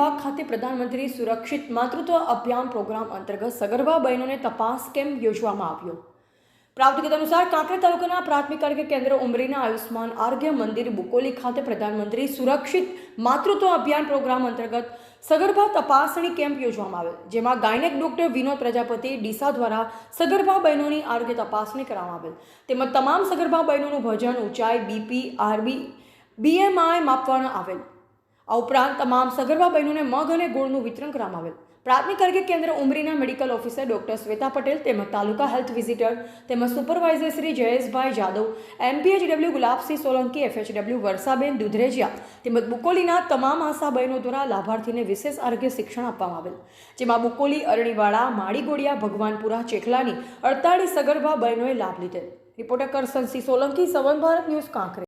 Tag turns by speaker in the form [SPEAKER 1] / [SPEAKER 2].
[SPEAKER 1] વિભાગ ખાતે પ્રધાનમંત્રી સુરક્ષિત માતૃત્વ અભિયાન પ્રોગ્રામ અંતર્ગત સગર્ભા બહેનોને તપાસ કેમ્પ યોજવામાં આવ્યો। પ્રાપ્ત વિગત અનુસાર કાંકરેજ તાલુકાના પ્રાથમિક આરોગ્ય કેન્દ્ર ઉમરીના આયુષ્માન આરોગ્ય મંદિર બુકોલી ખાતે પ્રધાનમંત્રી સુરક્ષિત માતૃત્વ અભિયાન પ્રોગ્રામ અંતર્ગત સગર્ભા તપાસણી કેમ્પ યોજવામાં આવેલ, જેમાં ગાયનેક ડોક્ટર વિનોદ પ્રજાપતિ ડીસા દ્વારા સગર્ભા બહેનોની આરોગ્ય તપાસણી કરવામાં આવેલ, તેમજ તમામ સગર્ભા બહેનોનું વજન, ઊંચાઈ, બીપી, આરબી, બીએમઆઈ માપવામાં આવેલ। આ ઉપરાંત તમામ સગર્ભા બહેનોને મગ અને ગોળનું વિતરણ કરવામાં આવેલ। પ્રાથમિક આરોગ્ય કેન્દ્ર ઉમરીના medical officer doctor Shweta Patel તેમજ તાલુકા હેલ્થ વિઝિટર તેમજ supervisor Shri Jayeshbhai Jadav, MPHW Gulabsingh Solanki, FHW Varshaben Dudhrejiya તેમજ બુકોલીના તમામ આશા બહેનો દ્વારા લાભાર્થીને વિશેષ આરોગ્ય શિક્ષણ આપવામાં આવેલ, જેમાં બુકોલી, અરણીવાડા, માળીગોડિયા, ભગવાનપુરા, ચેખલાની 48 સગર્ભા બહેનોએ લાભ લીધેલ। Reporter કરસનસિંહ Solanki, સવર્ણ Bharat news, Kankrej.